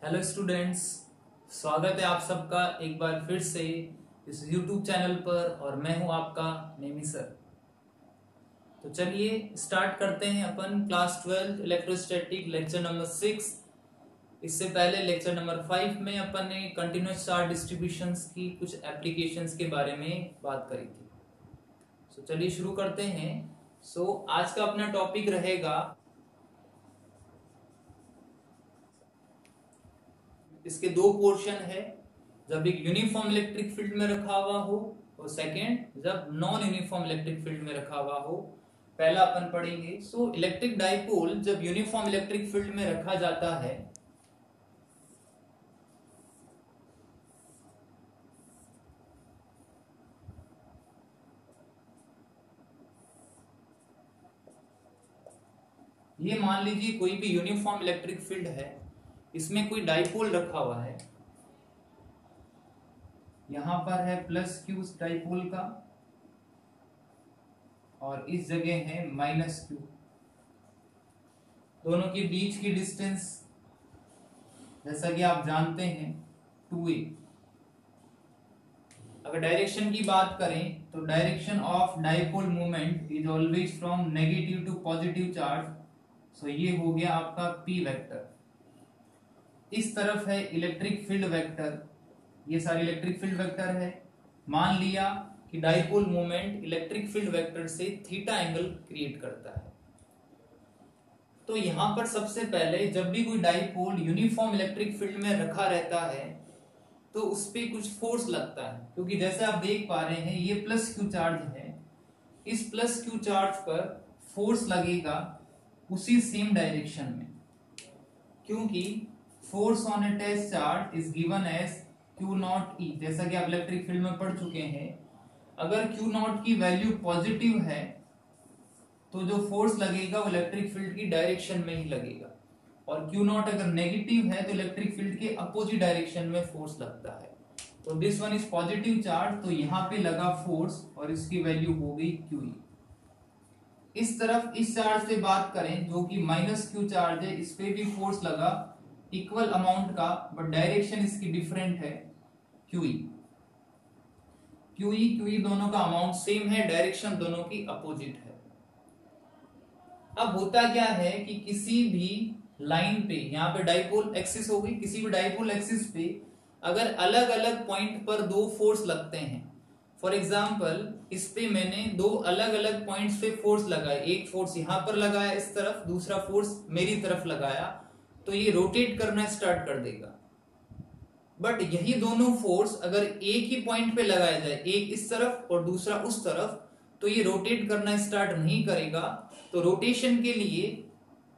Hello students, स्वागत है आप सबका एक बार फिर से इस YouTube चैनल पर। और मैं हूं आपका नेमी सर। तो चलिए स्टार्ट करते हैं अपन क्लास 12 इलेक्ट्रोस्टैटिक लेक्चर नंबर 6। इससे पहले लेक्चर नंबर 5 में अपन ने कंटिन्यूअस चार्ज डिस्ट्रीब्यूशंस की कुछ एप्लीकेशंस के बारे में बात करी थी। सो चलिए शुरू करते हैं। आज का अपना टॉपिक रहेगा, इसके दो पोर्शन है। जब एक यूनिफॉर्म इलेक्ट्रिक फील्ड में रखा हुआ हो और सेकेंड जब नॉन यूनिफॉर्म इलेक्ट्रिक फील्ड में रखा हुआ हो। पहला अपन पढ़ेंगे। इलेक्ट्रिक डाइपोल जब यूनिफॉर्म इलेक्ट्रिक फील्ड में रखा जाता है ये मान लीजिए कोई भी यूनिफॉर्म इलेक्ट्रिक फील्ड है, इसमें कोई डाइपोल रखा हुआ है। यहां पर है प्लस क्यू डाइपोल का और इस जगह है माइनस क्यू। दोनों के बीच की डिस्टेंस जैसा कि आप जानते हैं 2a। अगर डायरेक्शन की बात करें तो direction of dipole movement is always from negative to positive charge. ये हो गया आपका p वेक्टर। इस तरफ है इलेक्ट्रिक फील्ड वेक्टर। ये सारे इलेक्ट्रिक फील्ड वेक्टर है। मान लिया कि dipole movement electric field vector से थीटा एंगल क्रिएट करता है। तो यहां पर सबसे पहले जब भी कोई डाइपोल यूनिफॉर्म इलेक्ट्रिक फील्ड में रखा रहता है तो उस पर कुछ फोर्स लगता है, क्योंकि जैसे आप देख पा रहे हैं ये प्लस क्यू चार्ज है। इस प्लस क्यू चार्ज पर फोर्स लगेगा उसी सेम डायरेक्शन में, क्योंकि force on a test charge is given as Q not E। जैसा कि आप इलेक्ट्रिक फील्ड में पढ़ चुके हैं, अगर Q नॉट की वैल्यू पॉजिटिव है तो जो फोर्स लगेगा वो इलेक्ट्रिक फील्ड की डायरेक्शन में ही लगेगा, और Q नॉट अगर नेगेटिव है तो इलेक्ट्रिक फील्ड के अपोजिट डायरेक्शन में फोर्स लगता है। तो this one is positive charge, तो यहाँ पे लगा फोर्स और इसकी वैल्यू हो गई QE। इस तरफ इस चार्ज से बात करें जो कि माइनस क्यू चार्ज है, इस पे भी फोर्स लगा इक्वल अमाउंट का, बट डायरेक्शन इसकी डिफरेंट है QE। QE दोनों का अमाउंट सेम है, डायरेक्शन दोनों की अपोजिट है। अब होता क्या है कि किसी भी लाइन पे, यहाँ पे डाइपोल एक्सिस हो गई, किसी भी डाइपोल एक्सिस पे अगर अलग अलग पॉइंट पर दो फोर्स लगते हैं, फॉर एग्जाम्पल इस पे मैंने दो अलग अलग पॉइंट्स पे फोर्स लगाए, एक फोर्स यहां पर लगाया इस तरफ, दूसरा फोर्स मेरी तरफ लगाया, तो ये रोटेट करना स्टार्ट कर देगा। बट यही दोनों फोर्स अगर एक ही पॉइंट पे लगाया जाए, एक इस तरफ और दूसरा उस तरफ, तो ये रोटेट करना स्टार्ट नहीं करेगा। तो रोटेशन के लिए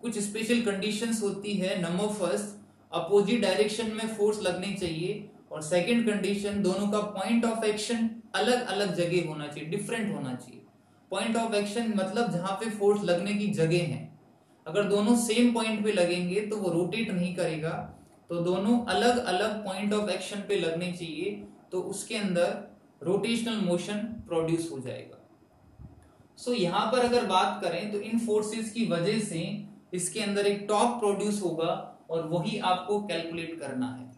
कुछ स्पेशल कंडीशंस होती है। नंबर फर्स्ट, अपोजिट डायरेक्शन में फोर्स लगनी चाहिए, और सेकंड कंडीशन, दोनों का पॉइंट ऑफ एक्शन अलग अलग जगह होना चाहिए, डिफरेंट होना चाहिए। पॉइंट ऑफ एक्शन मतलब जहां पे फोर्स लगने की जगह है। अगर दोनों सेम पॉइंट पे लगेंगे तो वो रोटेट नहीं करेगा, तो दोनों अलग अलग पॉइंट ऑफ एक्शन पे लगने चाहिए, तो उसके अंदर रोटेशनल मोशन प्रोड्यूस हो जाएगा। यहां पर अगर बात करें तो इन फोर्सेस की वजह से इसके अंदर एक टॉर्क प्रोड्यूस होगा, और वही आपको कैलकुलेट करना है।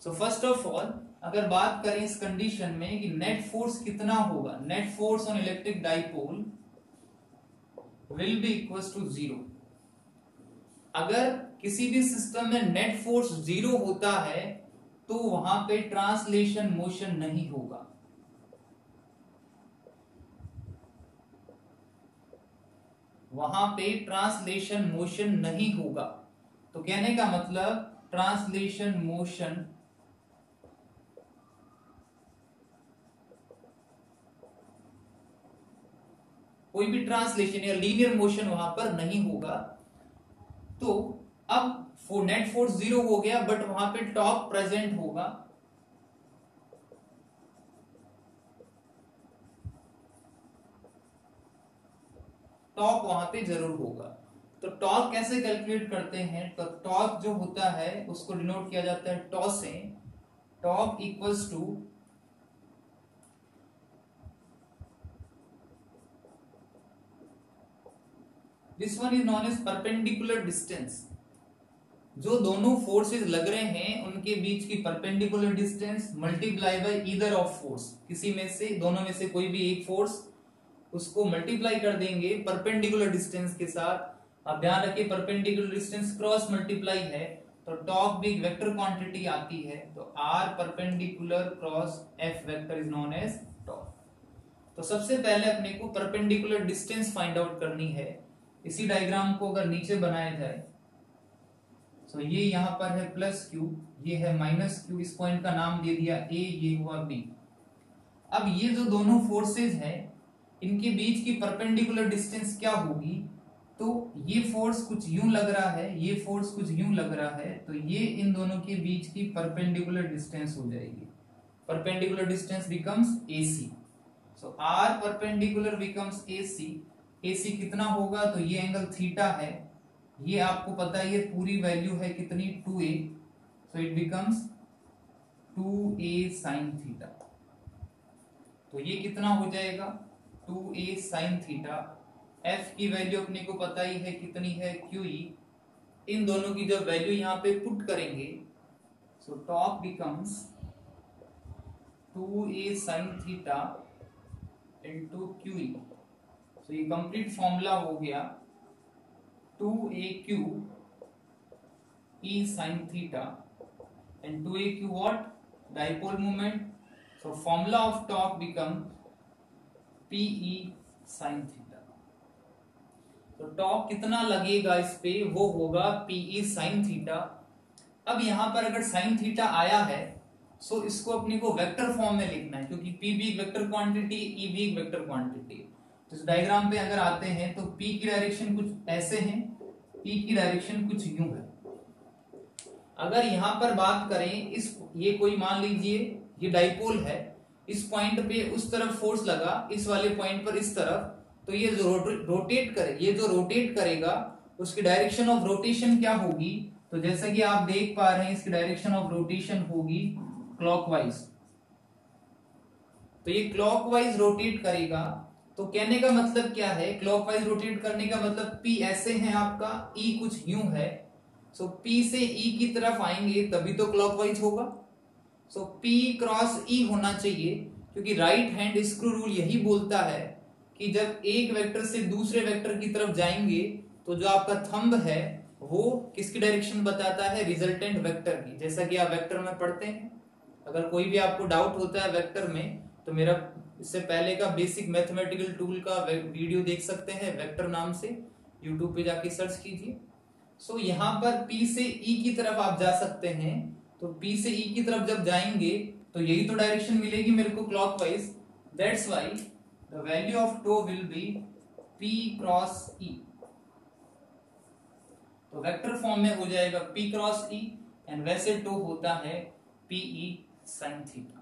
फर्स्ट ऑफ ऑल अगर बात करें इस कंडीशन में कि नेट फोर्स कितना होगा, net force on electric dipole will be equal to 0। अगर किसी भी सिस्टम में नेट फोर्स 0 होता है तो वहां पे ट्रांसलेशन मोशन नहीं होगा। वहां पे ट्रांसलेशन मोशन नहीं होगा। तो कहने का मतलब ट्रांसलेशन मोशन कोई भी ट्रांसलेशन या लीनियर मोशन वहां पर नहीं होगा। तो अब नेट फोर्स 0 हो गया, बट वहां पे टॉर्क प्रेजेंट होगा। टॉर्क वहां पे जरूर होगा। तो टॉर्क कैसे कैलकुलेट करते हैं? तो टॉर्क जो होता है उसको डिनोट किया जाता है टॉ से। Torque equals to this one is known as perpendicular distance. जो दोनों फोर्सेस लग रहे हैं उनके बीच की perpendicular distance multiply by either of force, किसी में से दोनों में से कोई भी एक फोर्स, उसको मल्टीप्लाई कर देंगे परपेंडिकुलर डिस्टेंस के साथ। अब ध्यान रखिए परपेंडिकुलर डिस्टेंस क्रॉस मल्टीप्लाई है, तो टॉर्क भी एक वेक्टर क्वांटिटी आती है, तो r perpendicular cross f vector is known as torque. तो सबसे पहले अपने को परपेंडिकुलर डिस्टेंस फाइंड आउट करनी है। इसी डायग्राम को अगर नीचे बनाया जाए तो ये यहां पर है प्लस क्यू, ये है माइनस क्यू, इस पॉइंट का नाम दे दिया ए, ये हुआ बी। अब ये जो दोनों फोर्सेज हैं इनके बीच की परपेंडिकुलर डिस्टेंस क्या होगी, तो ये फोर्स कुछ यूं लग रहा है, ये फोर्स कुछ यूं लग रहा है, तो ये इन दोनों के बीच की परपेंडिकुलर डिस्टेंस हो जाएगी। परपेंडिकुलर डिस्टेंस बिकम्स AC, सो R perpendicular becomes AC। AC कितना होगा, तो ये एंगल थीटा है, ये आपको पता है ये पूरी वैल्यू है कितनी 2a, so it becomes 2a sin theta. तो ये कितना हो जाएगा 2a sin थीटा। f की वैल्यू अपने को पता ही है कितनी है QE। इन दोनों की जब वैल्यू यहां पे पुट करेंगे so top becomes 2a sin theta into QE। सो ये कंप्लीट फॉर्मूला हो गया 2aq e sin theta and 2aq what, dipole moment, so formula of torque become pe sin theta। तो टॉर्क कितना लगेगा इस पे, वो होगा pe sin थीटा। अब यहां पर अगर sin थीटा आया है सो इसको अपने को वेक्टर फॉर्म में लिखना है, क्योंकि p भी एक वेक्टर क्वांटिटी, e भी एक वेक्टर क्वांटिटी। तो इस डायग्राम पे अगर आते हैं तो p की डायरेक्शन कुछ ऐसे है, p की डायरेक्शन कुछ यूं है। अगर यहां पर बात करें इस, ये कोई मान लीजिए ये डाइपोल है, इस पॉइंट पे उस तरफ फोर्स लगा, इस वाले पॉइंट पर इस तरफ, तो ये जो रोटेट करे, ये जो रोटेट करेगा उसकी डायरेक्शन ऑफ रोटेशन क्या होगी, तो जैसा कि आप देख पा रहे हैं इसकी डायरेक्शन ऑफ रोटेशन होगी क्लॉकवाइज। तो ये क्लॉकवाइज रोटेट करेगा। तो कहने का मतलब क्या है, क्लॉकवाइज रोटेट करने का मतलब P ऐसे है आपका, E कुछ यूं है, सो P से E की तरफ आएंगे तभी तो क्लॉकवाइज होगा। सो P क्रॉस E होना चाहिए, क्योंकि राइट हैंड स्क्रू रूल यही बोलता है कि जब एक वेक्टर से दूसरे वेक्टर की तरफ जाएंगे तो जो आपका थंब है वो किसकी डायरेक्शन बताता है, रिजल्टेंट वेक्टर की। जैसा कि आप वेक्टर में पढ़ते हैं, अगर कोई भी आपको डाउट होता है वेक्टर में तो मेरा इससे पहले का बेसिक मैथमेटिकल टूल का वीडियो देख सकते हैं, वेक्टर नाम से यूट्यूब पे जाके सर्च कीजिए। सो यहाँ पर P से E की तरफ आप जा सकते हैं, तो P से E की तरफ जब जाएंगे तो यही तो डायरेक्शन मिलेगी मेरे को clockwise. That's why the value of tau will be P cross E। तो वेक्टर फॉर्म में हो जाएगा P क्रॉस E, एंड वैसे टो होता है PE sin थीटा।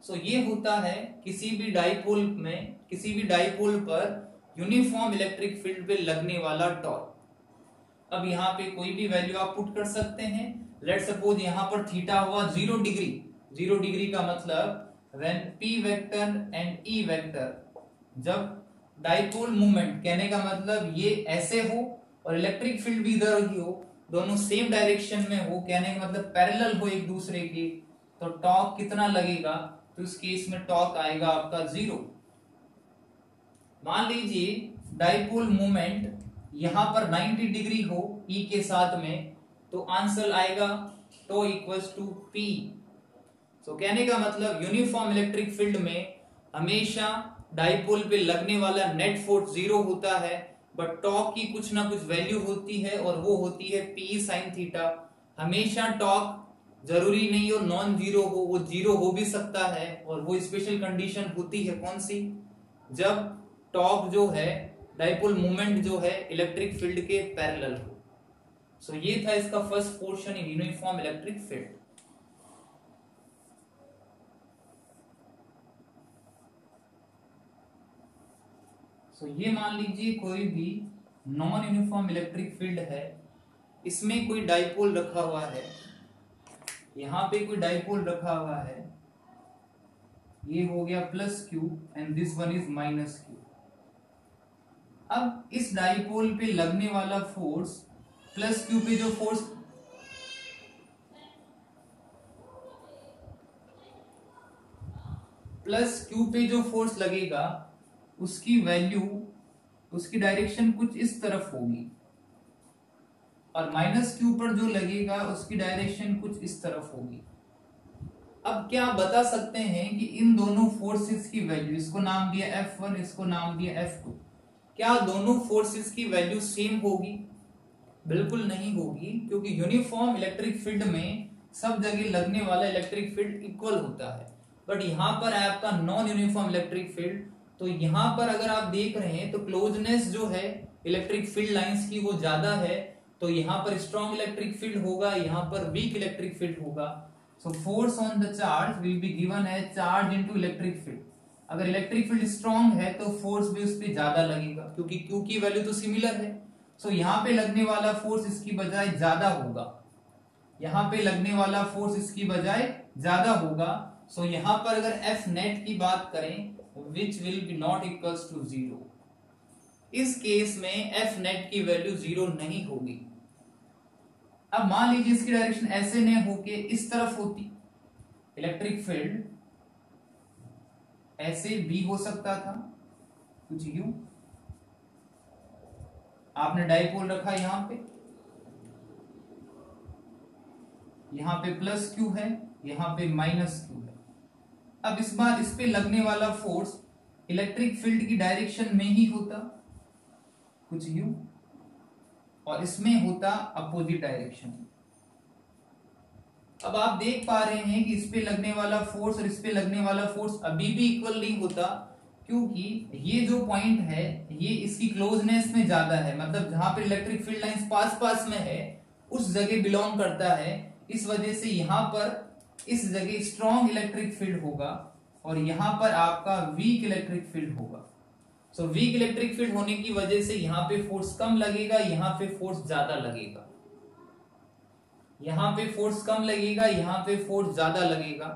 सो ये होता है किसी भी डाइपोल में, किसी भी डाइपोल पर यूनिफॉर्म इलेक्ट्रिक फील्ड पे लगने वाला टॉर्क। अब यहाँ पे कोई भी वैल्यू आप पुट कर सकते हैं। लेट सपोज यहाँ पर थीटा हुआ 0 डिग्री। 0 डिग्री का मतलब when P vector and E vector, जब डाइपोल मूवमेंट, कहने का मतलब ये ऐसे हो और इलेक्ट्रिक फील्ड भी इधर ही हो, दोनों सेम डायरेक्शन में हो, कहने का मतलब पैरेलल हो एक दूसरे के, तो टॉर्क कितना लगेगा, तो इस केस में टॉर्क आएगा आपका 0। मान लीजिए डाइपोल मूवमेंट यहां पर 90 डिग्री हो E के साथ में, तो आंसर आएगा टो इक्वल्स टू P। सो कहने का मतलब यूनिफॉर्म इलेक्ट्रिक फील्ड में हमेशा डाइपोल पे लगने वाला नेट फोर्स 0 होता है, बट टॉर्क की कुछ ना कुछ वैल्यू होती है और वो होती है P sin थीटा। हमेशा टॉर्क जरूरी नहीं हो नॉन जीरो हो, वो जीरो हो भी सकता है, और वो स्पेशल कंडीशन होती है कौन सी, जब टॉर्क जो है, डाइपोल मूवमेंट जो है इलेक्ट्रिक फील्ड के पैरेलल हो। सो ये था इसका first portion in uniform electric field. So ये मान लीजिए कोई भी नॉन यूनिफॉर्म इलेक्ट्रिक फील्ड है, इसमें कोई डाइपोल रखा हुआ है, यहां पे कोई डाइपोल रखा हुआ है, ये हो गया plus q and this one is minus Q. अब इस डाइपोल पे लगने वाला फोर्स प्लस क्यू पे जो फोर्स लगेगा उसकी वैल्यू, उसकी डायरेक्शन कुछ इस तरफ होगी, और माइनस क्यू पर जो लगेगा उसकी डायरेक्शन कुछ इस तरफ होगी। अब क्या आप बता सकते हैं कि इन दोनों फोर्सेस की वैल्यू, इसको नाम दिया F1, इसको नाम दिया F2, क्या दोनों फोर्सेस की वैल्यू सेम होगी? बिल्कुल नहीं होगी, क्योंकि यूनिफॉर्म इलेक्ट्रिक फील्ड में सब जगह लगने वाला इलेक्ट्रिक फील्ड इक्वल होता है। बट यहाँ पर है आपका नॉन यूनिफॉर्म इलेक्ट्रिक फील्ड, तो यहाँ पर अगर आप देख रहे हैं तो क्लोजनेस जो है इलेक्ट्रिक फील्ड लाइंस की वो ज्यादा है, तो यहाँ पर स्ट्रॉन्ग इलेक्ट्रिक फील्ड होगा, यहाँ पर वीक इलेक्ट्रिक फील्ड होगा। So force on the charge will be given as charge into electric field. अगर इलेक्ट्रिक फील्ड स्ट्रॉन्ग है तो फोर्स भी उस पर ज्यादा लगेगा, क्योंकि क्यू की वैल्यू तो सिमिलर है। सो यहाँ पे लगने वाला फोर्स इसकी बजाय ज्यादा होगा, यहाँ पे लगने वाला फोर्स इसकी बजाय ज्यादा होगा। सो यहाँ पर अगर F नेट की बात करें which will be not equals to 0, इस केस में F नेट की वैल्यू 0 नहीं होगी। अब मान लीजिए इसकी डायरेक्शन ऐसे नहीं होके इस तरफ होती, इलेक्ट्रिक फील्ड ऐसे भी हो सकता था, कुछ यूं। आपने डाइपोल रखा यहां पे प्लस क्यू है, यहां पे माइनस क्यू है। अब इस बार इस पे लगने वाला फोर्स इलेक्ट्रिक फील्ड की डायरेक्शन में ही होता, कुछ यूं, और इसमें होता अपोजिट डायरेक्शन। अब आप देख पा रहे हैं कि इस पे लगने वाला फोर्स और इस पे लगने वाला फोर्स अभी भी इक्वल नहीं होता, क्योंकि ये जो पॉइंट है ये इसकी क्लोजनेस में ज्यादा है, मतलब जहां पर इलेक्ट्रिक फील्ड लाइंस पास पास में है उस जगह बिलोंग करता है। इस वजह से यहां पर इस जगह स्ट्रॉन्ग इलेक्ट्रिक फील्ड होगा और यहां पर आपका वीक इलेक्ट्रिक फील्ड होगा। सो वीक इलेक्ट्रिक फील्ड होने की वजह से यहां पे फोर्स कम लगेगा, यहां पे फोर्स ज्यादा लगेगा, यहां पे फोर्स कम लगेगा, यहां पे फोर्स ज्यादा लगेगा।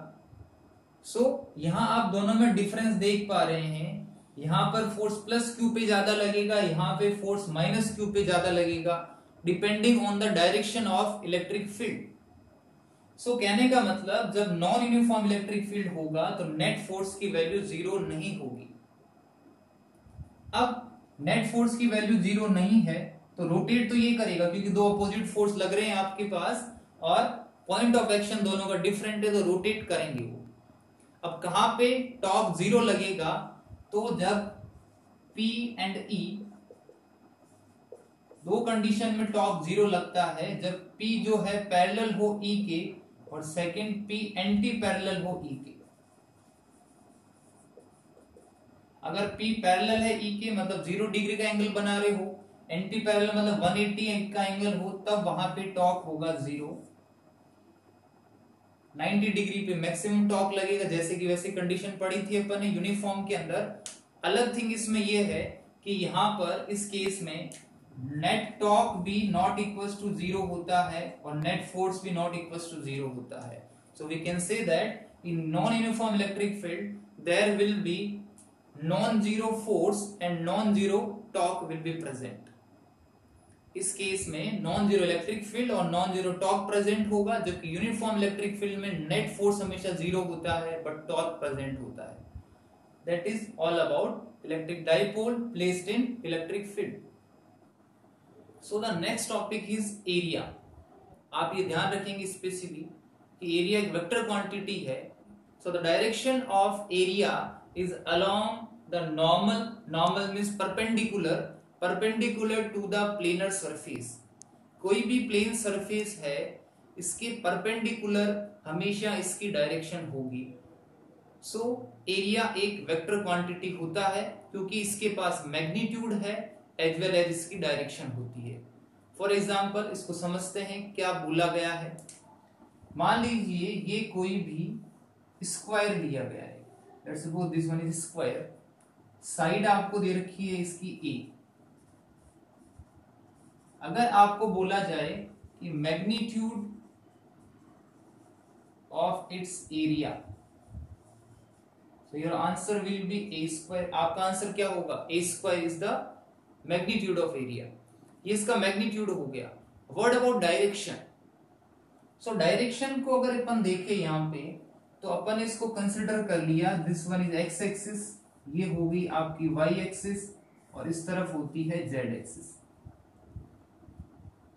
सो यहां आप दोनों में डिफरेंस देख पा रहे हैं, यहां पर फोर्स प्लस क्यू पे ज्यादा लगेगा, यहां पे फोर्स माइनस क्यू पे ज्यादा लगेगा, depending on the direction of electric field. So कहने का मतलब जब नॉन यूनिफॉर्म इलेक्ट्रिक फील्ड होगा तो नेट फोर्स की वैल्यू 0 नहीं होगी। अब नेट फोर्स की वैल्यू 0 नहीं है तो रोटेट तो ये करेगा, क्योंकि दो अपोजिट फोर्स लग रहे हैं आपके पास और पॉइंट ऑफ एक्शन दोनों का डिफरेंट है, तो रोटेट करेंगे वो। अब कहां पे टॉर्क 0 लगेगा? तो जब P एंड E दो कंडीशन में टॉर्क 0 लगता है, जब P जो है पैरेलल हो E के और सेकंड P एंटी पैरेलल हो E के। अगर P पैरेलल है E के मतलब 0 डिग्री का एंगल बना रहे हो, एंटी पैरेलल मतलब 180 का एंगल हो, तब वहां पे टॉर्क होगा 0। 90 डिग्री पे मैक्सिमम टॉर्क लगेगा, जैसे कि वैसे कंडीशन पड़ी थी अपन ने यूनिफॉर्म के अंदर। अलग थिंग इसमें यह है कि यहां पर इस केस में नेट टॉर्क भी नॉट इक्वल्स टू 0 होता है और नेट फोर्स भी नॉट इक्वल्स टू 0 होता है। So we can say that in non uniform electric field there will be non-zero force and non-zero torque will be present। इस case में non zero electric field और non zero torque present होगा, जबकि uniform electric field में net force हमेशा 0 होता है but torque present होता है। That is all about electric dipole placed in electric field. So the next topic is area. आप ये ध्यान रखेंगे स्पेसिफिकली कि एरिया एक वेक्टर क्वांटिटी है। So the direction of area is along the normal means perpendicular to the planar surface। कोई भी plane surface है इसके परपेंडिकुलर हमेशा इसकी डायरेक्शन होगी। सो एरिया एक वेक्टर क्वांटिटी होता है क्योंकि इसके पास मैग्नीट्यूड है एज वेल एज इसकी डायरेक्शन होती है। फॉर एग्जांपल इसको समझते हैं क्या बोला गया है। मान लीजिए ये कोई भी स्क्वायर लिया गया है, let's suppose this one is square, side आपको दे रखी है इसकी ए। अगर आपको बोला जाए कि magnitude of its area, so your answer will be a square. आपका आंसर क्या होगा? A square is the magnitude of area. ये इसका मैग्नीट्यूड हो गया। What about direction? So direction को अगर अपन देखें यहाँ पे, तो अपन इसको कंसिडर कर लिया, this one is x axis, ये होगी आपकी वाई एक्सिस, और इस तरफ होती है जेड एक्सिस।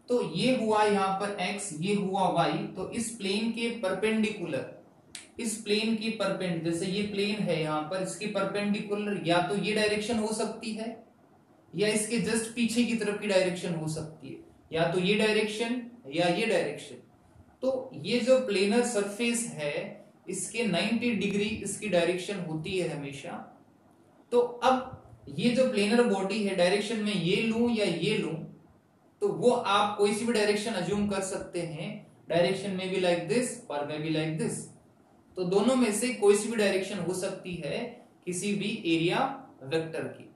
तो ये हुआ यहाँ पर x, ये हुआ y, तो इस प्लेन के परपेंडिकुलर, इस प्लेन की परपेंड, जैसे ये प्लेन है यहाँ पर, इसकी परपेंडिकुलर या तो ये डायरेक्शन हो सकती है, या इसके जस्ट पीछे की तरफ की डायरेक्शन हो सकती है, या तो ये डायरेक्शन या ये डायरेक्शन। तो ये जो प्लेनर सरफेस है, इसके 90 डिग्री इसकी डायरेक्शन होती है हमेशा। तो अब ये जो प्लेनर बॉडी है, डायरेक्शन में ये लूं या ये लूं, तो वो आप कोई सी भी डायरेक्शन अज्यूम कर सकते हैं। डायरेक्शन में भी लाइक दिस और मे बी लाइक दिस, तो दोनों में से कोई सी भी डायरेक्शन हो सकती है किसी भी एरिया वेक्टर की।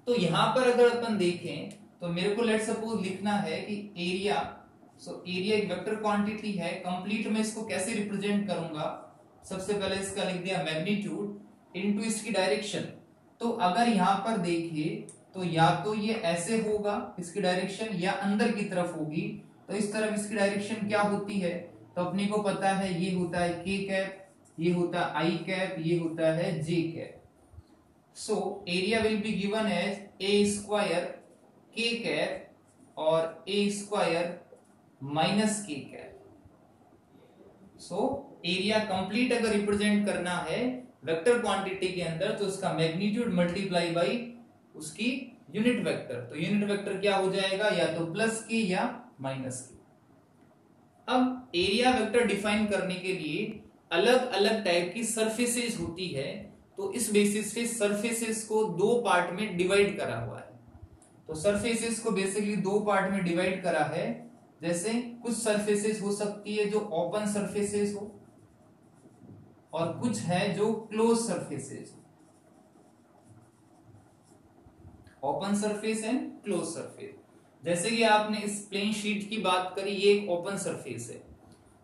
तो यहां पर अगर अपन देखें, तो मेरे को लेट सपोज लिखना है कि एरिया, सो एरिया एक वेक्टर क्वांटिटी है। कंप्लीट में इसको कैसे रिप्रेजेंट करूंगा? सबसे पहले इसका लिख दिया मैग्नीट्यूड इनटू इसकी डायरेक्शन। तो अगर यहां पर देखिए, तो या तो ये ऐसे होगा इसकी डायरेक्शन, या अंदर की तरफ होगी। तो इस तरफ इसकी डायरेक्शन क्या होती है? तो अपने को पता है ये होता है k कैप, ये होता है आई कैप, ये होता है j cap. So area will be given as a square k cap और a square minus k cap. So area complete अगर रिप्रेजेंट करना है वेक्टर क्वांटिटी के अंदर, तो उसका मैग्नीट्यूड मल्टीप्लाई बाई उसकी यूनिट वेक्टर। तो यूनिट वेक्टर क्या हो जाएगा? या तो प्लस के या माइनस के। अब एरिया वेक्टर डिफाइन करने के लिए अलग अलग टाइप की सरफेसेस होती है। तो इस बेसिस पे सरफेसेस को दो पार्ट में डिवाइड करा हुआ है। तो सरफेसेस को बेसिकली दो पार्ट में डिवाइड करा है। जैसे कुछ सरफेसेस हो सकती है जो ओपन सरफेसेस हो, और कुछ है जो क्लोज सरफेसेस हो। Open surface and close surface. जैसे कि आपने इस प्लेन शीट की बात करी, ये एक ओपन सरफेस है।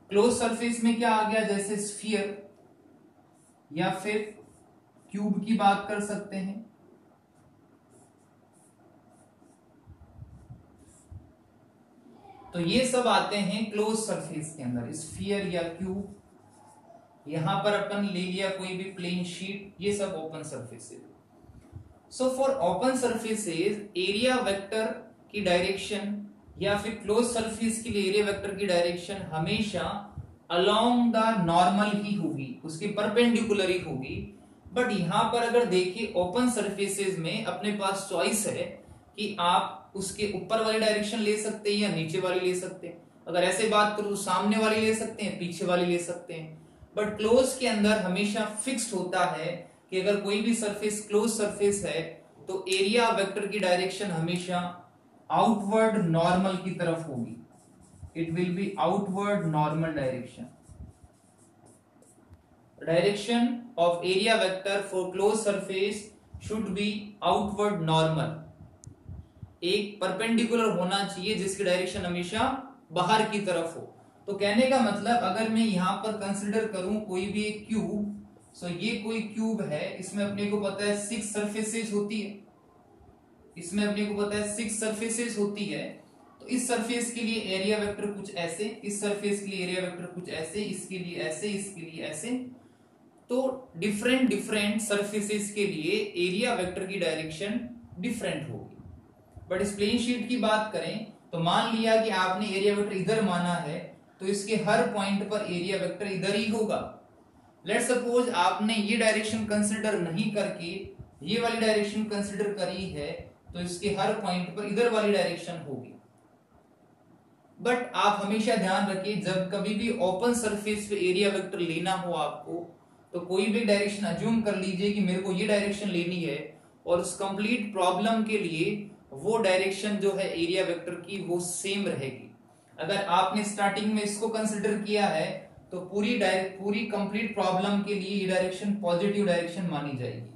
क्लोज सरफेस में क्या आ गया? जैसे स्फीयर या फिर क्यूब की बात कर सकते हैं। तो ये सब आते हैं क्लोज सरफेस के अंदर, स्फीयर या क्यूब। यहां पर अपन ले लिया कोई भी प्लेन शीट, ये सब ओपन सरफेस है। So for open surfaces area vector की डायरेक्शन, या फिर क्लोज सरफेस के लिए एरिया वेक्टर की डायरेक्शन हमेशा अलोंग द नॉर्मल ही होगी, उसके परपेंडिकुलर ही होगी। बट यहां पर अगर देखिए ओपन सरफेसेस में अपने पास चॉइस है कि आप उसके ऊपर वाली डायरेक्शन ले सकते हैं या नीचे वाली ले सकते हैं। अगर ऐसे बात करूं, सामने वाली ले सकते हैं, पीछे वाली ले सकते हैं। बट क्लोज के अंदर हमेशा फिक्स्ड होता है कि अगर कोई भी सरफेस क्लोज सरफेस है, तो एरिया वेक्टर की डायरेक्शन हमेशा आउटवर्ड नॉर्मल की तरफ होगी। It will be outward normal direction. Direction of area vector for close surface should be outward normal. एक परपेंडिकुलर होना चाहिए जिसकी डायरेक्शन हमेशा बाहर की तरफ हो। तो कहने का मतलब, अगर मैं यहां पर कंसिडर करूं कोई भी एक क्यूब, सो ये कोई क्यूब है, इसमें अपने को पता है 6 सरफेसेस होती है। इसमें अपने को पता है 6 सरफेसेस होती है। तो इस सरफेस के लिए एरिया वेक्टर कुछ ऐसे, इस सरफेस के लिए एरिया वेक्टर कुछ ऐसे, इसके लिए ऐसे, इसके लिए ऐसे। तो डिफरेंट डिफरेंट सरफेसेस के लिए एरिया वेक्टर की डायरेक्शन डिफरेंट होगी। बट इस प्लेन शीट की बात करें, तो मान लिया कि आपने एरिया वेक्टर इधर माना है, तो इसके हर पॉइंट पर एरिया वेक्टर इधर ही होगा। लेट्स सपोज आपने ये डायरेक्शन कंसिडर नहीं करके ये वाली डायरेक्शन कंसिडर करी है, तो इसके हर पॉइंट पर इधर वाली डायरेक्शन होगी। बट आप हमेशा ध्यान रखिए, जब कभी भी ओपन सरफेस पे एरिया वेक्टर लेना हो आपको, तो कोई भी डायरेक्शन अज्यूम कर लीजिए कि मेरे को ये डायरेक्शन लेनी है, और उस कंप्लीट प्रॉब्लम के लिए वो डायरेक्शन जो है एरिया वेक्टर की वो सेम रहेगी। अगर आपने स्टार्टिंग में इसको कंसिडर किया है, तो पूरी कंप्लीट प्रॉब्लम के लिए ये डायरेक्शन पॉजिटिव डायरेक्शन मानी जाएगी।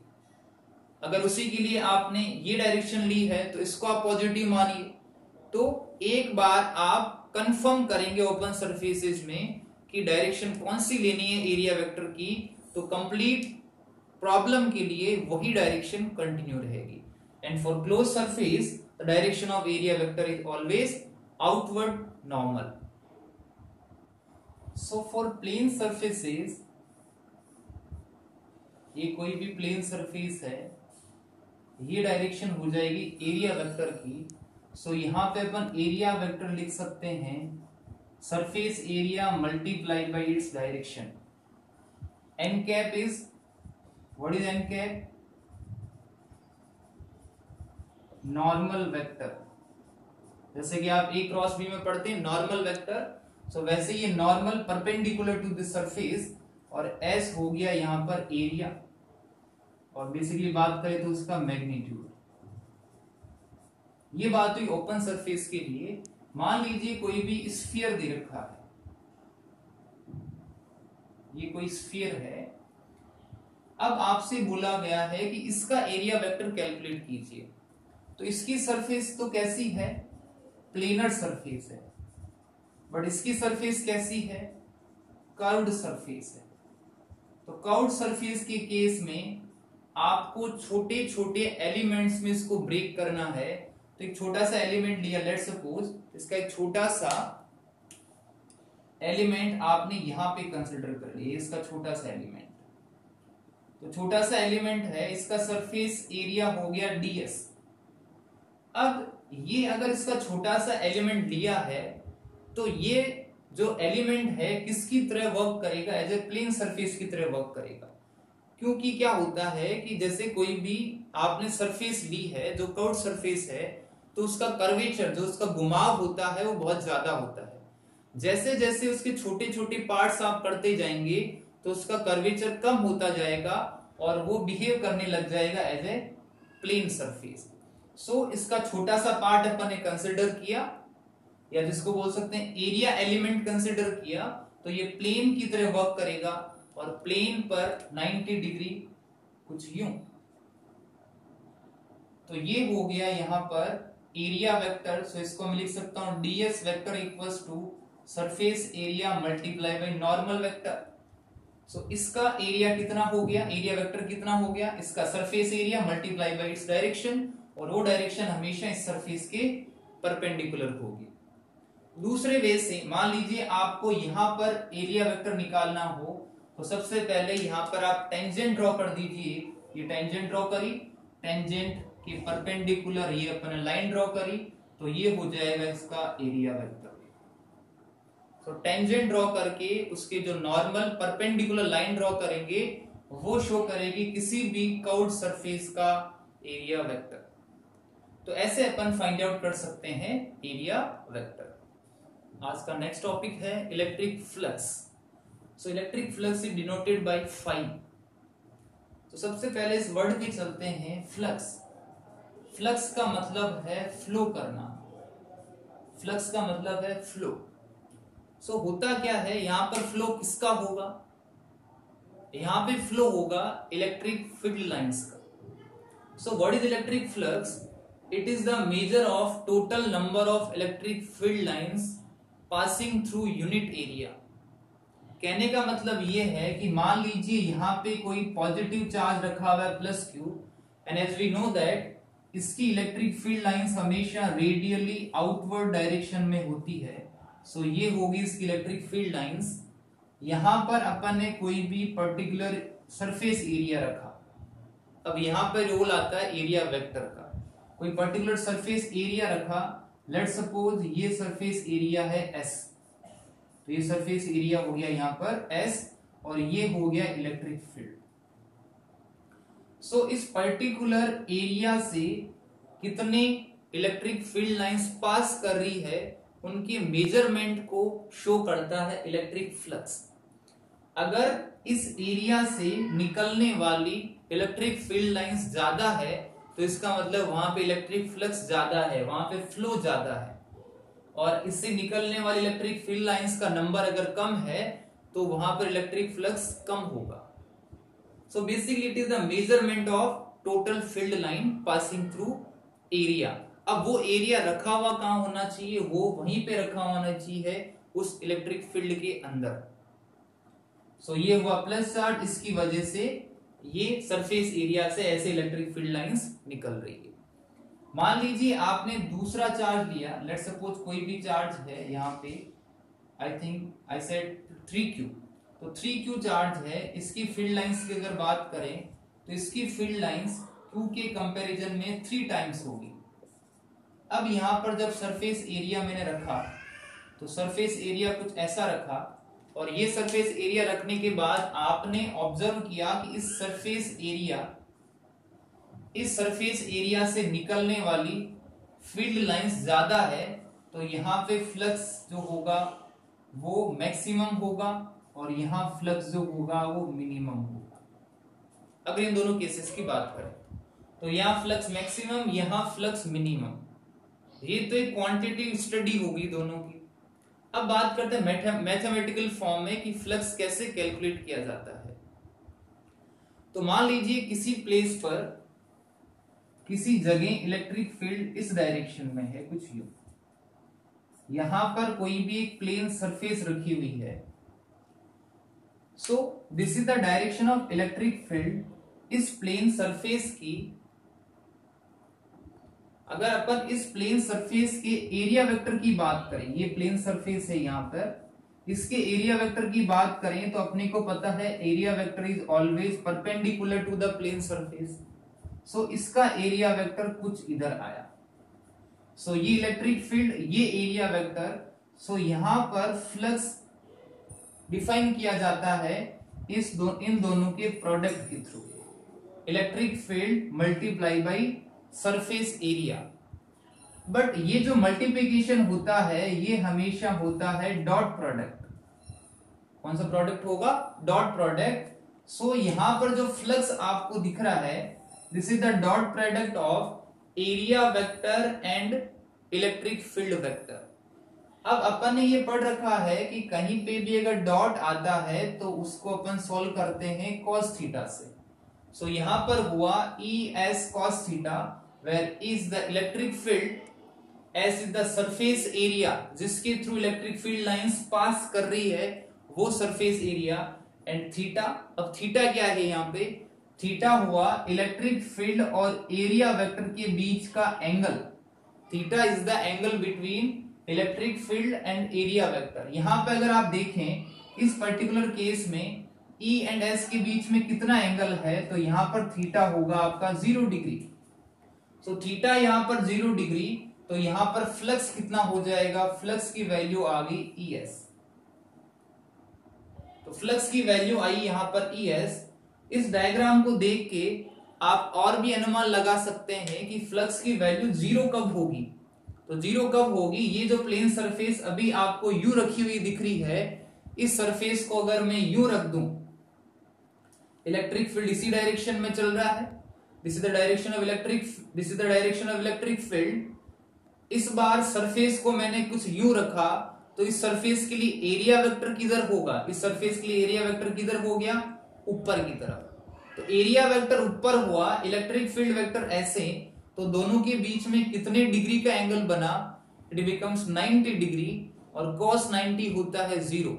अगर उसी के लिए आपने ये डायरेक्शन ली है, तो इसको आप पॉजिटिव मानिए। तो एक बार आप कंफर्म करेंगे ओपन सरफेसेस में कि डायरेक्शन कौन सी लेनी है एरिया वेक्टर की, तो कंप्लीट प्रॉब्लम के लिए वही डायरेक्शन कंटिन्यू रहेगी। And for close surface the direction of area vector is always outward normal. So for plane surfaces, ये कोई भी प्लेन सरफेस है, ये डायरेक्शन हो जाएगी एरिया वेक्टर की. सो यहाँ पे अपन एरिया वेक्टर लिख सकते हैं surface area multiply by its direction. N cap is, what is n cap? Normal vector. जैसे कि आप ए क्रॉस बी में पढ़ते हैं नॉर्मल वेक्टर, सो वैसे ये normal perpendicular to this surface, और एस हो गया यहाँ पर एरिया, और बेसिकली बात करें तो उसका मैग्नीट्यूड. ये बात हुई ओपन सरफेस के लिए. मान लीजिए कोई भी स्फीयर दे रखा है, ये कोई स्फीयर है. अब आपसे बोला गया है कि इसका एरिया वेक्टर कैलकुलेट कीजिए. तो इसकी सरफेस तो कैसी है? प्लेनर सरफेस है. बट इसकी सरफेस कैसी है? कर्व्ड सरफेस है. तो कर्व्ड सरफेस के केस में आपको छोटे छोटे एलिमेंट्स में इसको ब्रेक करना है. तो एक छोटा सा एलिमेंट लिया, लेट सपोज इसका एक छोटा सा एलिमेंट आपने यहां पे कंसिडर कर लिया, इसका छोटा सा एलिमेंट. तो छोटा सा एलिमेंट है, इसका सरफेस एरिया हो गया ds. अब ये अगर इसका छोटा सा एलिमेंट लिया है, तो ये जो एलिमेंट है किसकी तरह वर्क करेगा? एज ए प्लेन सरफेस की तरह वर्क करेगा. क्योंकि क्या होता है कि जैसे कोई भी आपने सरफेस ली है जो कर्व्ड सरफेस है, तो उसका कर्वेचर, जो उसका घुमाव होता है, वो बहुत ज्यादा होता है. जैसे जैसे उसके छोटे छोटे पार्ट्स आप करते जाएंगे तो उसका कर्वेचर कम होता जाएगा और वो बिहेव करने लग जाएगा as a plane surface. So इसका छोटा सा पार्ट अपन ने कंसिडर किया, या जिसको बोल सकते हैं एरिया एलिमेंट कंसिडर किया, तो ये प्लेन की तरह वर्क करेगा और प्लेन पर 90 डिग्री कुछ यूं. तो ये हो गया यहां पर एरिया वेक्टर. सो इसको मैं लिख सकता हूं ds vector equals to surface area multiply by normal vector. So इसका एरिया कितना हो गया? एरिया वेक्टर कितना हो गया? इसका surface area multiply by its direction, और वो डायरेक्शन हमेशा इस सरफेस के परपेंडिकुलर होगी. दूसरे वे से मान लीजिए आपको यहां पर एरिया वेक्टर निकालना हो, तो सबसे पहले यहां पर आप टेंजेंट ड्रॉ कर दीजिए. ये टेंजेंट ड्रॉ करी, टेंजेंट के परपेंडिकुलर ये अपन लाइन ड्रॉ करी, तो ये हो जाएगा इसका एरिया वेक्टर. तो टेंजेंट ड्रॉ करके उसके जो नॉर्मल परपेंडिकुलर लाइन ड्रॉ करेंगे वो शो करेगी किसी भी कर्व्ड सरफेस का एरिया वेक्टर. तो ऐसे अपन फाइंड आउट कर सकते हैं एरिया वेक्टर. आज का नेक्स्ट टॉपिक है electric flux. So electric flux is denoted by phi. तो सबसे पहले इस वर्ड पे चलते हैं. फ्लक्स, फ्लक्स का मतलब है फ्लो करना. फ्लक्स का मतलब है फ्लो. सो होता क्या है, यहां पर फ्लो किसका होगा? यहां पे फ्लो होगा इलेक्ट्रिक फील्ड लाइंस का. So what is electric flux? It is the measure of total number of electric field lines passing through unit area. कहने का मतलब ये है कि मान लीजिए यहां पे कोई पॉजिटिव चार्ज रखा हुआ है plus q, and as we know that इसकी इलेक्ट्रिक फील्ड लाइंस हमेशा रेडियली आउटवर्ड डायरेक्शन में होती है. सो ये होगी इसकी इलेक्ट्रिक फील्ड लाइंस. यहां पर अपन ने कोई भी पर्टिकुलर सरफेस एरिया रखा. अब यहां पर रोल आता है एरिया वेक्टर का. कोई पर्टिकुलर सरफेस एरिया रखा, लेट सपोज ये सरफेस एरिया है S. तो ये सरफेस एरिया हो गया यहां पर S, और ये हो गया इलेक्ट्रिक फील्ड. सो इस पर्टिकुलर एरिया से कितने इलेक्ट्रिक फील्ड लाइंस पास कर रही है, उनके मेजरमेंट को शो करता है इलेक्ट्रिक फ्लक्स. अगर इस एरिया से निकलने वाली इलेक्ट्रिक फील्ड लाइंस ज्यादा है, तो इसका मतलब वहां पे इलेक्ट्रिक फ्लक्स ज्यादा है, वहां पे फ्लो ज्यादा है. और इससे निकलने वाली इलेक्ट्रिक फील्ड लाइंस का नंबर अगर कम है, तो वहां पर इलेक्ट्रिक फ्लक्स कम होगा. So basically it is the measurement of total field line passing through area. अब वो एरिया रखा हुआ कहां होना चाहिए? वो वहीं पे रखा होना चाहिए उस इलेक्ट्रिक फील्ड के अंदर. सो ये हुआ प्लस चार्ज, इसकी वजह से ये सरफेस एरिया से ऐसे इलेक्ट्रिक फील्ड लाइंस निकल रही है. मान लीजिए आपने दूसरा चार्ज लिया, लेट सपोज कोई भी चार्ज है यहाँ पे, I think I said 3Q, तो 3Q चार्ज है, इसकी फील्ड लाइंस की अगर बात करें तो इसकी फील्ड लाइंस Q के कंपैरिजन में 3 टाइम्स होगी। अब यहाँ पर जब सरफेस एरिया मैंने रखा तो सरफेस एरिया कुछ ऐसा रखा, और ये सरफेस एरिया रखने के बाद आपने ऑब्जर्व किया कि इस सरफेस एरिया से निकलने वाली फील्ड लाइंस ज्यादा है, तो यहाँ पे फ्लक्स जो होगा वो मैक्सिमम होगा और यहाँ फ्लक्स जो होगा वो मिनिमम होगा। अगर इन दोनों केसेस की बात करें तो यहाँ फ्लक्स मैक्सिमम, यहाँ फ्लक्स मिनिमम। ये तो एक क्वांटिटेटिव स्टडी होगी दोनों की। अब बात करते हैं मैथमेटिकल फॉर्म में कि फ्लक्स कैसे कैलकुलेट किया जाता है। तो मान लीजिए किसी प्लेस पर, किसी जगह इलेक्ट्रिक फील्ड इस डायरेक्शन में है, कुछ यूं, यहां पर कोई भी एक प्लेन सरफेस रखी हुई है। So this is the direction of electric field. इस प्लेन सरफेस की, अगर अपन इस प्लेन सरफेस के एरिया वेक्टर की बात करें, ये प्लेन सरफेस है यहां पर, इसके एरिया वेक्टर की बात करें तो अपने को पता है area vector is always perpendicular to the plane surface. So इसका एरिया वेक्टर कुछ इधर आया। सो ये इलेक्ट्रिक फील्ड, ये एरिया वेक्टर। सो यहां पर फ्लक्स डिफाइन किया जाता है इन दोनों के प्रोडक्ट के through, electric field multiply by surface area. But ये जो मल्टीप्लिकेशन होता है ये हमेशा होता है डॉट प्रोडक्ट। कौन सा प्रोडक्ट होगा? Dot product. सो यहां पर जो फ्लक्स आपको दिख रहा है, this is the dot product of area vector and electric field vector. अब अपन ने ये पढ़ रखा है कि कहीं पे भी अगर डॉट आता है तो उसको अपन सॉल्व करते हैं cos थीटा से। सो यहां पर हुआ E S cos theta, where is the electric field, S is the surface area जिसके through electric field lines pass कर रही है, वो सरफेस एरिया, एंड थीटा। अब थीटा क्या है यहाँ पे? थीटा हुआ इलेक्ट्रिक फील्ड और एरिया वेक्टर के बीच का angle. Theta is the angle between electric field and area vector. यहां पे अगर आप देखें इस पर्टिकुलर केस में E एंड S के बीच में कितना एंगल है, तो यहां पर थीटा होगा आपका 0 डिग्री। सो थीटा यहां पर 0 डिग्री, तो यहां पर फ्लक्स कितना हो जाएगा? फ्लक्स की वैल्यू आ गई ES। तो फ्लक्स की वैल्यू आई यहां पर ES। इस डायग्राम को देख के आप और भी अनुमान लगा सकते हैं कि फ्लक्स की वैल्यू 0 कब होगी। तो 0 कब होगी? ये जो प्लेन सरफेस अभी आपको यू रखी हुई दिख रही है, इस सरफेस को अगर मैं यू रख दूं, इलेक्ट्रिक फील्ड इसी डायरेक्शन में चल रहा है, this is the direction of electric field. इस बार सरफेस को मैंने कुछ यू रखा, तो इस सरफेस के लिए एरिया वेक्टर किधर होगा? इस सरफेस के लिए एरिया वेक्टर किधर हो गया? ऊपर की तरफ। तो एरिया वेक्टर ऊपर हुआ, इलेक्ट्रिक फील्ड वेक्टर ऐसे, तो दोनों के बीच में कितने डिग्री का एंगल बना? इट बिकम्स 90 डिग्री, और cos 90 होता है 0।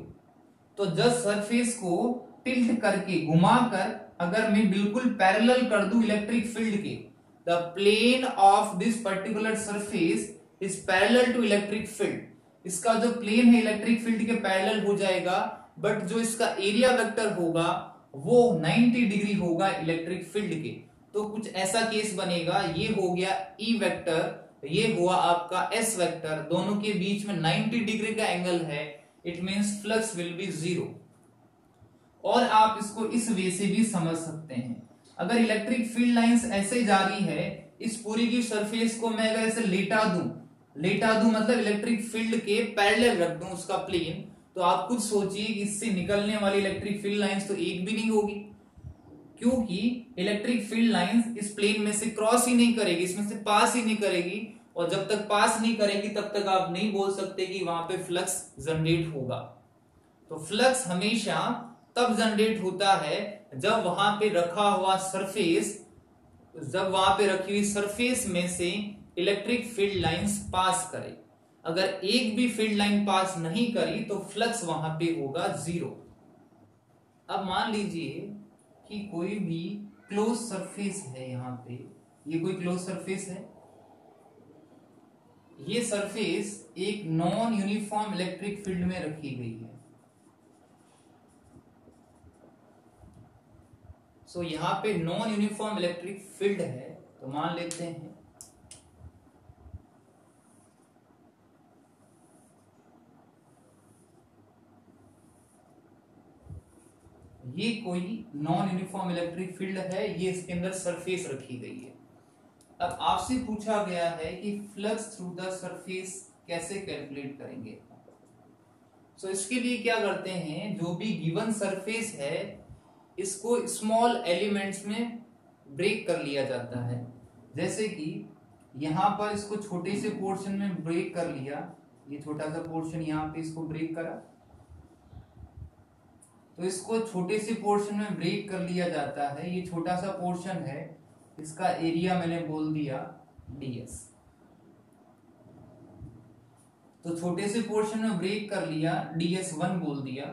तो जब सरफेस को टिल्ट करके घुमाकर अगर मैं बिल्कुल पैरेलल कर दूं इलेक्ट्रिक फील्ड के, the plane of this particular surface is parallel to electric field. इसका जो प्लेन है इलेक्ट्रिक फील्ड के पैरेलल हो जाएगा, बट जो इसका एरिया वेक्टर होगा वो 90 डिग्री होगा इलेक्ट्रिक फील्ड के। तो कुछ ऐसा केस बनेगा, ये हो गया E वेक्टर, ये हुआ आपका S वेक्टर, दोनों के बीच में 90 डिग्री का एंगल है, it means flux will B 0। और आप इसको इस वे से भी समझ सकते हैं, अगर इलेक्ट्रिक फील्ड लाइंस ऐसे जा रही है, इस पूरी की सरफेस को मैं अगर ऐसे लेटा दूं मतलब इलेक्ट्रिक फील्ड के पैरेलल रख दूं उसका प्लेन, तो आप खुद सोचिए कि इससे निकलने वाली इलेक्ट्रिक फील्ड लाइंस तो एक भी नहीं होगी, क्योंकि इलेक्ट्रिक फील्ड लाइंस इस प्लेन में से क्रॉस ही नहीं करेगी, इसमें से पास ही नहीं करेगी, और जब तक पास नहीं करेगी तब तक आप नहीं बोल सकते कि वहां पे फ्लक्स जनरेट होगा। तो फ्लक्स हमेशा तब जनरेट होता है जब वहां पे रखा हुआ सरफेस, जब वहां पे रखी हुई सरफेस में से इलेक्ट्रिक फील्ड लाइंस पास करे। अगर एक भी फील्ड लाइन पास नहीं करी तो फ्लक्स वहां पे होगा 0। अब मान लीजिए कि कोई भी क्लोज सरफेस है, यहां पे ये कोई क्लोज सरफेस है, ये सरफेस एक नॉन यूनिफॉर्म इलेक्ट्रिक फील्ड में रखी गई है। सो यहां पे नॉन यूनिफॉर्म इलेक्ट्रिक फील्ड है, तो मान लेते हैं ये कोई नॉन यूनिफॉर्म इलेक्ट्रिक फील्ड है, ये इसके अंदर सरफेस रखी गई है। अब आपसे पूछा गया है कि फ्लक्स थ्रू द सरफेस कैसे कैलकुलेट करेंगे। सो इसके लिए क्या करते हैं, जो भी गिवन सरफेस है इसको स्मॉल एलिमेंट्स में ब्रेक कर लिया जाता है। जैसे कि यहां पर इसको छोटे से पोर्शन में ब्रेक कर लिया, ये छोटा सा पोर्शन यहां पे इसको ब्रेक करा, तो इसको छोटे से पोर्शन में ब्रेक कर लिया जाता है। ये छोटा सा पोर्शन है, इसका एरिया मैंने बोल दिया ds। तो छोटे से पोर्शन में ब्रेक कर लिया, ds1 बोल दिया।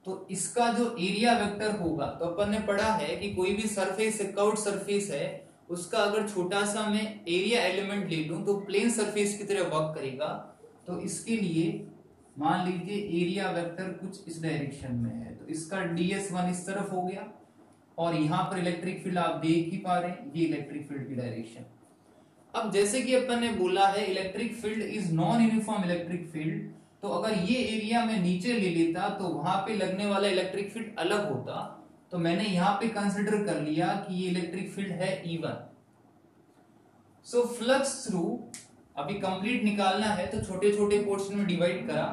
तो इसका जो एरिया वेक्टर होगा, तो अपन ने पढ़ा है कि कोई भी सरफेस है, कर्व्ड सरफेस है, उसका अगर छोटा सा मैं एरिया एलिमेंट ले लूं तो प्लेन सरफेस की तरह वर्क करेगा। तो इसके लिए मान लीजिए एरिया वेक्टर कुछ इस डायरेक्शन में है, तो इसका ds1 इस तरफ हो गया, और यहां पर इलेक्ट्रिक फील्ड आप देख ही पा रहे हैं, ये इलेक्ट्रिक फील्ड की डायरेक्शन। अब जैसे कि अपन ने बोला है electric field is non uniform electric field, तो अगर ये एरिया में नीचे ले लेता तो वहां पे लगने वाला इलेक्ट्रिक फील्ड अलग होता। तो मैंने यहां पे कंसिडर कर लिया कि ये इलेक्ट्रिक फील्ड है E1। सो फ्लक्स थ्रू, अभी कंप्लीट निकालना है तो छोटे छोटे पोर्शन में डिवाइड करा।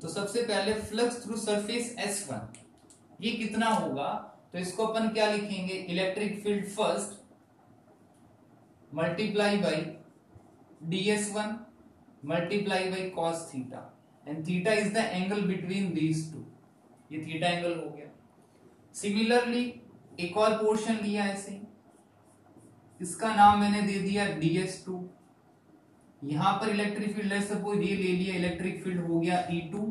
तो सबसे पहले फ्लक्स थ्रू सरफेस S1 ये कितना होगा, तो इसको अपन क्या लिखेंगे, electric field first multiply by ds1 multiply by cos theta, and theta is the angle between these two, ये थीटा एंगल हो गया। सिमिलरली एक और पोर्शन लिया ऐसे, इसका नाम मैंने दे दिया ds2। यहां पर इलेक्ट्रिक फील्ड है, सपोज ये ले लिया, इलेक्ट्रिक फील्ड हो गया E2,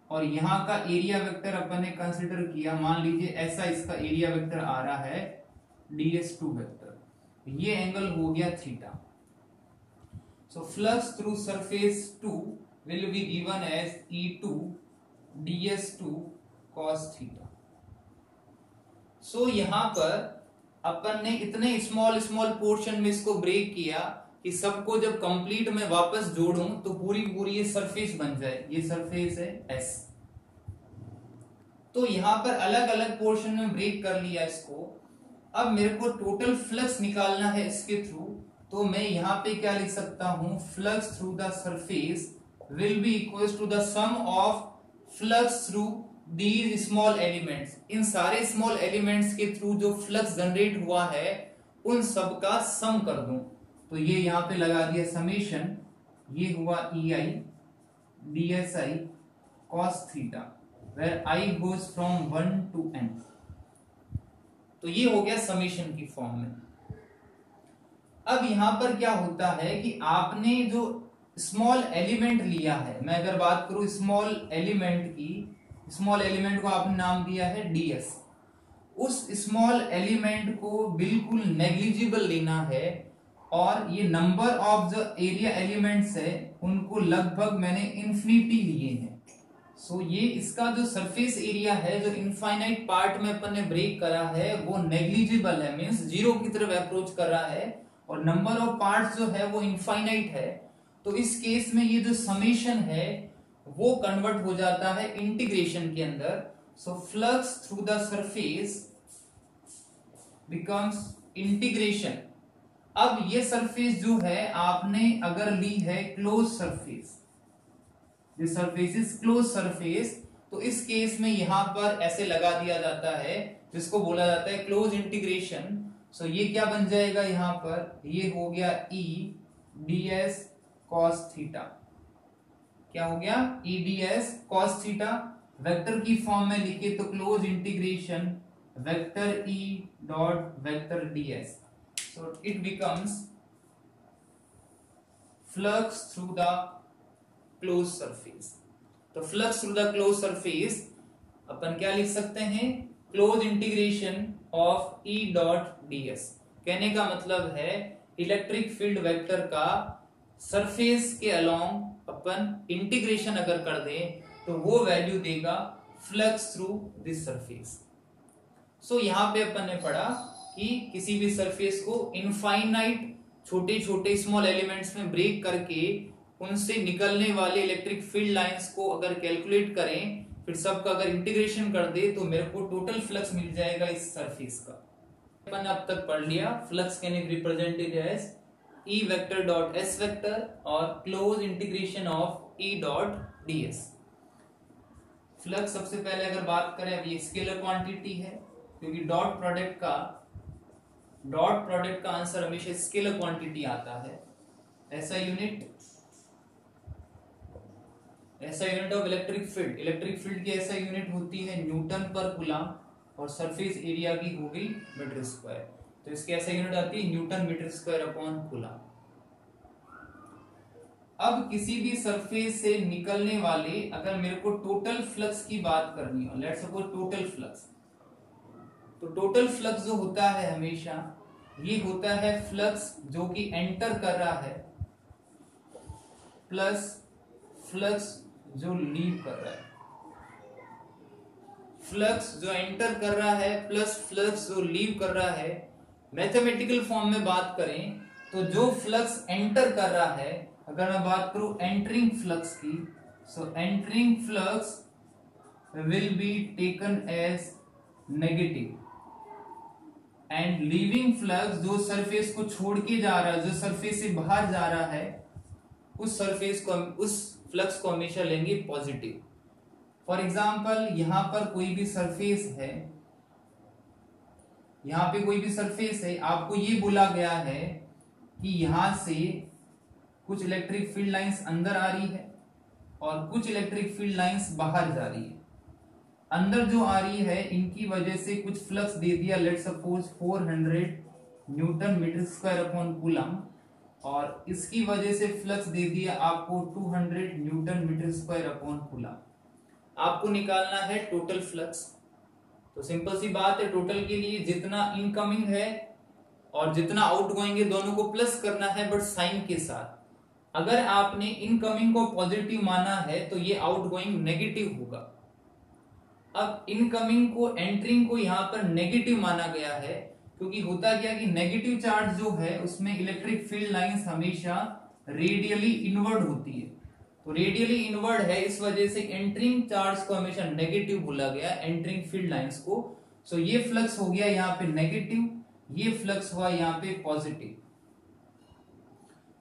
और यहां का एरिया वेक्टर अपन ने कंसिडर किया, मान लीजिए ऐसा इसका एरिया वेक्टर आ रहा है ds2 वेक्टर, ये एंगल हो गया theta. So flux through surface 2 will be given as E2 ds2 cos theta. So यहां पर अपन ने इतने स्मॉल स्मॉल पोर्शन में इसको ब्रेक किया कि सबको जब कंप्लीट में वापस जोड़ूं तो पूरी पूरी ये सरफेस बन जाए, ये सरफेस है S। तो यहां पर अलग अलग पोर्शन में ब्रेक कर लिया इसको। अब मेरे को टोटल फ्लक्स निकालना है इसके थ्रू, तो मैं यहां पे क्या लिख सकता हूं, flux through the surface will be equal to the sum of flux through these small elements. इन सारे स्मॉल एलिमेंट्स के थ्रू जो फ्लक्स जनरेट हुआ है उन सब का सम कर दूं। तो ये यहां पे लगा दिया समेशन, ये हुआ EI DSI cos theta, where I goes from 1 to n। तो ये हो गया समेशन की फॉर्म में। अब यहां पर क्या होता है कि आपने जो स्मॉल एलिमेंट लिया है, मैं अगर बात करूं स्मॉल एलिमेंट की, स्मॉल एलिमेंट को आपने नाम दिया है ds। उस स्मॉल एलिमेंट को बिल्कुल नेग्लिजिबल लेना है, और ये नंबर ऑफ जो एरिया एलिमेंट्स है उनको लगभग मैंने इन्फिनिटी लिए हैं। सो ये इसका जो सरफेस एरिया है, जो इनफाइनाइट पार्ट में अपन ने ब्रेक करा है, वो नेग्लिजिबल है, मींस जीरो की तरफ अप्रोच कर रहा है, और नंबर ऑफ पार्ट्स जो है वो इनफाइनाइट है। तो इस केस में ये जो समेशन है वो कन्वर्ट हो जाता है इंटीग्रेशन के अंदर। सो flux through the surface becomes integration. अब ये सरफेस जो है आपने अगर ली है close surface, this surface is close surface, तो इस केस में यहां पर ऐसे लगा दिया जाता है जिसको बोला जाता है क्लोज इंटीग्रेशन। सो ये क्या बन जाएगा, यहां पर ये हो गया E ds cos थीटा, क्या हो गया E ds cos theta. Vector की फॉर्म में लिखे तो close integration vector E dot vector ds। So it becomes flux through the closed surface। तो flux through the closed surface अपन क्या लिख सकते हैं, close integration of E dot ds। कहने का मतलब है इलेक्ट्रिक फील्ड वेक्टर का सरफेस के अलोंग अपन इंटीग्रेशन अगर कर दें तो वो वैल्यू देगा फ्लक्स थ्रू दिस सरफेस। सो यहां पे अपन ने पढ़ा कि किसी भी सरफेस को इनफाइनाइट छोटे छोटे स्मॉल एलिमेंट्स में ब्रेक करके उनसे निकलने वाले इलेक्ट्रिक फील्ड लाइंस को अगर कैलकुलेट करें, फिर सबका अगर इंटीग्रेशन कर दे तो मेरे को टोटल फ्लक्स मिल जाएगा इस सरफेस का। अपन अब तक पढ़ लिया flux can be represented as E vector dot S vector और close integration of E dot ds। Flux सबसे पहले अगर बात करें, अब ये स्केलर क्वांटिटी है क्योंकि डॉट प्रोडक्ट का आंसर हमेशा स्केलर क्वांटिटी आता है। ऐसा यूनिट ऑफ इलेक्ट्रिक फील्ड की ऐसा यूनिट होती है न्यूटन पर कूलम और सरफेस एरिया की होगी मीटर स्क्वायर। तो इसकी ऐसा यूनिट आती है newton metre square upon coulomb. अब किसी भी सरफेस से निकलने वाले अगर मेरे को टोटल फ्लक्स की बात करनी हो, लेट्स सपोज टोटल फ्लक्स, तो टोटल फ्लक्स जो होता है हमेशा ये होता है फ्लक्स जो कि एंटर कर रहा है प्लस फ्लक्स जो लीव कर रहा है। फ्लक्स जो एंटर कर रहा है प्लस फ्लक्स जो लीव कर रहा है। मैथमेटिकल फॉर्म में बात करें तो जो फ्लक्स एंटर कर रहा है, अगर मैं बात करूं एंटरिंग फ्लक्स की, so entering flux will be taken as negative and leaving flux जो सरफेस को छोड़ के जा रहा है, जो सरफेस से बाहर जा रहा है, उस फ्लक्स को हमेशा लेंगे पॉजिटिव। फॉर एग्जाम्पल यहां पर कोई भी सरफेस है, यहां पे कोई भी सरफेस है, आपको ये बोला गया है कि यहां से कुछ इलेक्ट्रिक फील्ड लाइंस अंदर आ रही है और कुछ इलेक्ट्रिक फील्ड लाइंस बाहर जा रही है। अंदर जो आ रही है इनकी वजह से कुछ फ्लक्स दे दिया, let's suppose 400 newton metre square upon coulomb, और इसकी वजह से फ्लक्स दे दिया आपको 200 newton metre square upon coulomb. आपको निकालना है टोटल फ्लक्स। तो सिंपल सी बात है, टोटल के लिए जितना इनकमिंग है और जितना आउटगोइंग है दोनों को प्लस करना है, बट साइन के साथ। अगर आपने इनकमिंग को पॉजिटिव माना है तो ये आउटगोइंग नेगेटिव होगा। अब इनकमिंग को एंटरिंग को यहां पर नेगेटिव माना गया है क्योंकि होता क्या कि नेगेटिव चार्ज जो है उसमें इलेक्ट्रिक फील्ड लाइंस हमेशा रेडियली इनवर्ड होती है। तो रेडियली इनवर्ड है, इस वजह से एंटरिंग चार्ज को हमेशा नेगेटिव बोला गया, एंटरिंग फील्ड लाइंस को। सो ये फ्लक्स हो गया यहाँ पे नेगेटिव, ये फ्लक्स हुआ यहाँ पे पॉजिटिव।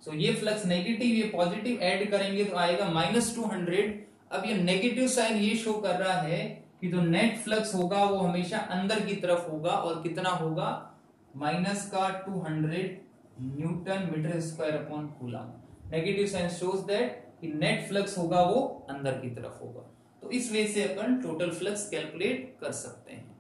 सो ये फ्लक्स नेगेटिव, ये पॉजिटिव ऐड करेंगे तो आएगा -200। अब ये नेगेटिव साइन ये शो कर रहा है कि जो नेट फ्लक्स होगा वो हमेशा अंदर की तरफ होगा, और कितना होगा -200 newton metre square upon coulomb. Negative sign shows that कि नेट फ्लक्स होगा वो अंदर की तरफ होगा। तो इस वे से अपन टोटल फ्लक्स कैलकुलेट कर सकते हैं।